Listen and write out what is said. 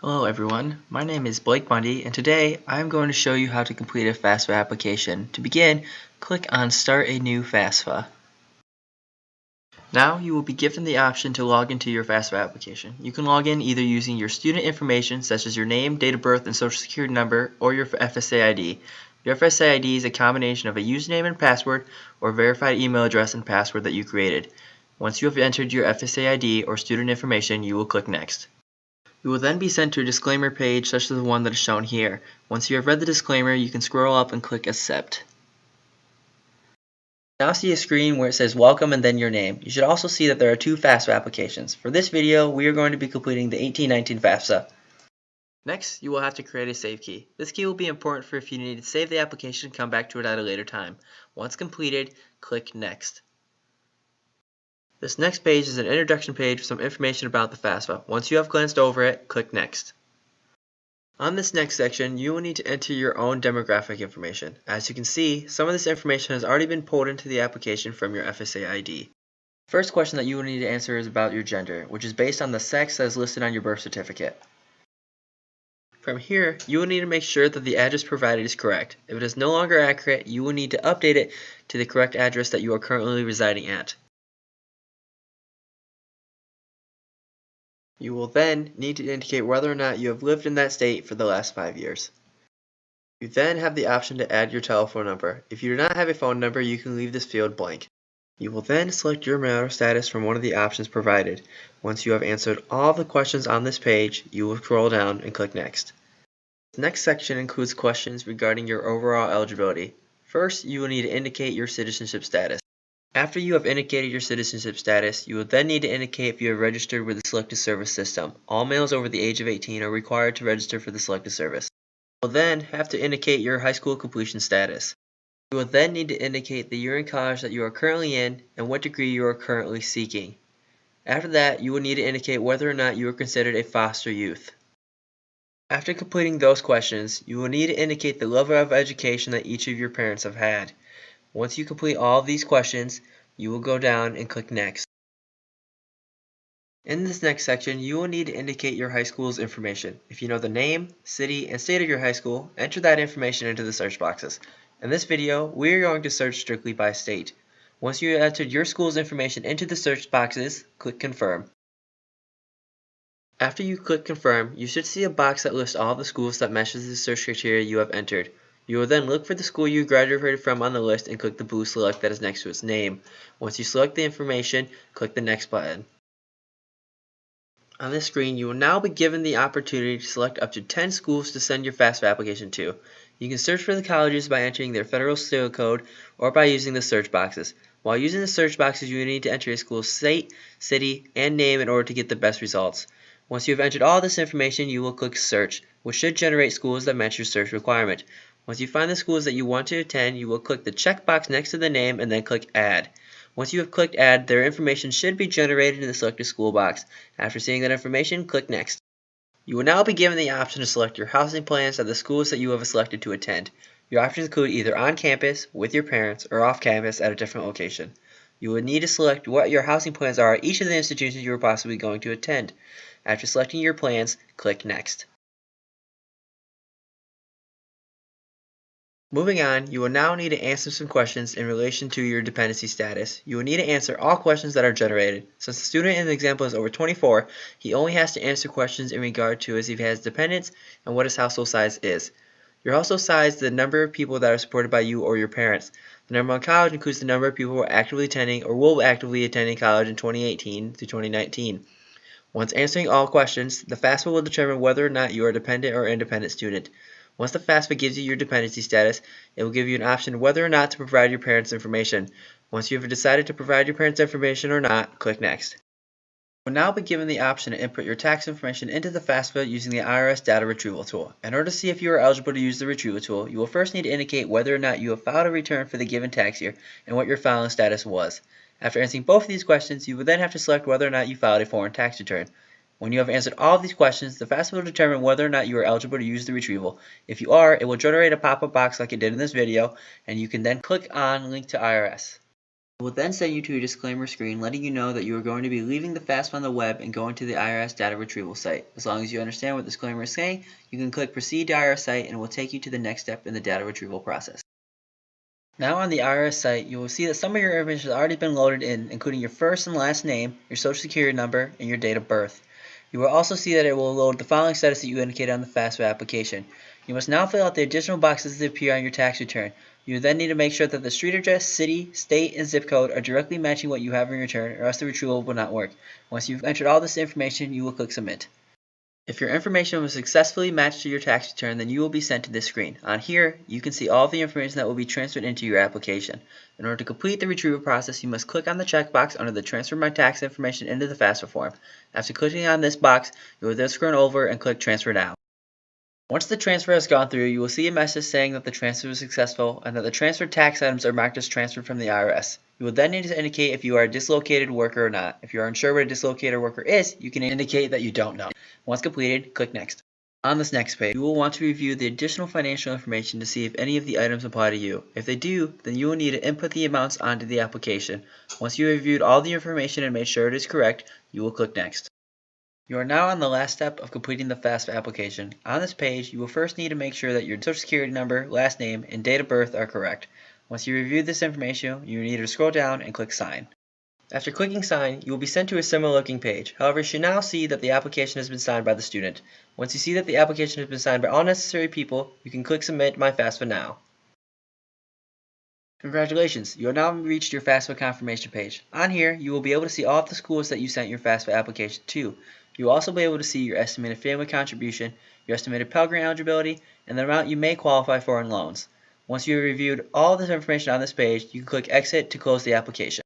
Hello everyone, my name is Blake Bundy and today I'm going to show you how to complete a FAFSA application. To begin, click on Start a new FAFSA. Now you will be given the option to log into your FAFSA application. You can log in either using your student information such as your name, date of birth, and social security number, or your FSA ID. Your FSA ID is a combination of a username and password or verified email address and password that you created. Once you have entered your FSA ID or student information, you will click Next. You will then be sent to a disclaimer page such as the one that is shown here. Once you have read the disclaimer, you can scroll up and click Accept. Now see a screen where it says Welcome and then your name. You should also see that there are two FAFSA applications. For this video, we are going to be completing the 1819 FAFSA. Next, you will have to create a save key. This key will be important for if you need to save the application and come back to it at a later time. Once completed, click Next. This next page is an introduction page with some information about the FAFSA. Once you have glanced over it, click Next. On this next section, you will need to enter your own demographic information. As you can see, some of this information has already been pulled into the application from your FSA ID. The first question that you will need to answer is about your gender, which is based on the sex that is listed on your birth certificate. From here, you will need to make sure that the address provided is correct. If it is no longer accurate, you will need to update it to the correct address that you are currently residing at. You will then need to indicate whether or not you have lived in that state for the last 5 years. You then have the option to add your telephone number. If you do not have a phone number, you can leave this field blank. You will then select your marital status from one of the options provided. Once you have answered all the questions on this page, you will scroll down and click Next. The next section includes questions regarding your overall eligibility. First, you will need to indicate your citizenship status. After you have indicated your citizenship status, you will then need to indicate if you have registered with the Selective Service system. All males over the age of 18 are required to register for the Selective Service. You will then have to indicate your high school completion status. You will then need to indicate the year in college that you are currently in and what degree you are currently seeking. After that, you will need to indicate whether or not you are considered a foster youth. After completing those questions, you will need to indicate the level of education that each of your parents have had. Once you complete all of these questions, you will go down and click Next. In this next section, you will need to indicate your high school's information. If you know the name, city, and state of your high school, enter that information into the search boxes. In this video, we are going to search strictly by state. Once you have entered your school's information into the search boxes, click Confirm. After you click Confirm, you should see a box that lists all the schools that matches the search criteria you have entered. You will then look for the school you graduated from on the list and click the blue select that is next to its name. Once you select the information, click the Next button. On this screen, you will now be given the opportunity to select up to 10 schools to send your FAFSA application to. You can search for the colleges by entering their federal seal code or by using the search boxes. While using the search boxes, you will need to enter a school's state, city, and name in order to get the best results. Once you have entered all this information, you will click Search, which should generate schools that match your search requirement. Once you find the schools that you want to attend, you will click the checkbox next to the name and then click Add. Once you have clicked Add, their information should be generated in the selected school box. After seeing that information, click Next. You will now be given the option to select your housing plans at the schools that you have selected to attend. Your options include either on campus, with your parents, or off campus at a different location. You will need to select what your housing plans are at each of the institutions you are possibly going to attend. After selecting your plans, click Next. Moving on, you will now need to answer some questions in relation to your dependency status. You will need to answer all questions that are generated. Since the student in the example is over 24, he only has to answer questions in regard to if he has dependents and what his household size is. Your household size is the number of people that are supported by you or your parents. The number on college includes the number of people who are actively attending or will actively attending college in 2018 to 2019. Once answering all questions, the FAFSA will determine whether or not you are a dependent or independent student. Once the FAFSA gives you your dependency status, it will give you an option whether or not to provide your parents' information. Once you have decided to provide your parents' information or not, click Next. You will now be given the option to input your tax information into the FAFSA using the IRS data retrieval tool. In order to see if you are eligible to use the retrieval tool, you will first need to indicate whether or not you have filed a return for the given tax year and what your filing status was. After answering both of these questions, you will then have to select whether or not you filed a foreign tax return. When you have answered all of these questions, the FAFSA will determine whether or not you are eligible to use the retrieval. If you are, it will generate a pop-up box like it did in this video, and you can then click on Link to IRS. It will then send you to a disclaimer screen letting you know that you are going to be leaving the FAFSA on the web and going to the IRS data retrieval site. As long as you understand what the disclaimer is saying, you can click Proceed to IRS site and it will take you to the next step in the data retrieval process. Now on the IRS site, you will see that some of your information has already been loaded in, including your first and last name, your social security number, and your date of birth. You will also see that it will load the following status that you indicated on the FAFSA application. You must now fill out the additional boxes that appear on your tax return. You then need to make sure that the street address, city, state, and zip code are directly matching what you have in your return, or else the retrieval will not work. Once you've entered all this information, you will click Submit. If your information was successfully matched to your tax return, then you will be sent to this screen. On here, you can see all of the information that will be transferred into your application. In order to complete the retrieval process, you must click on the checkbox under the Transfer My Tax Information into the FAFSA form. After clicking on this box, you will then scroll over and click Transfer Now. Once the transfer has gone through, you will see a message saying that the transfer was successful and that the transferred tax items are marked as transferred from the IRS. You will then need to indicate if you are a dislocated worker or not. If you are unsure what a dislocated worker is, you can indicate that you don't know. Once completed, click Next. On this next page, you will want to review the additional financial information to see if any of the items apply to you. If they do, then you will need to input the amounts onto the application. Once you have reviewed all the information and made sure it is correct, you will click Next. You are now on the last step of completing the FAFSA application. On this page, you will first need to make sure that your social security number, last name, and date of birth are correct. Once you review this information, you need to scroll down and click Sign. After clicking Sign, you will be sent to a similar looking page. However, you should now see that the application has been signed by the student. Once you see that the application has been signed by all necessary people, you can click Submit My FAFSA now. Congratulations, you have now reached your FAFSA confirmation page. On here, you will be able to see all of the schools that you sent your FAFSA application to. You will also be able to see your estimated family contribution, your estimated Pell Grant eligibility, and the amount you may qualify for in loans. Once you have reviewed all this information on this page, you can click Exit to close the application.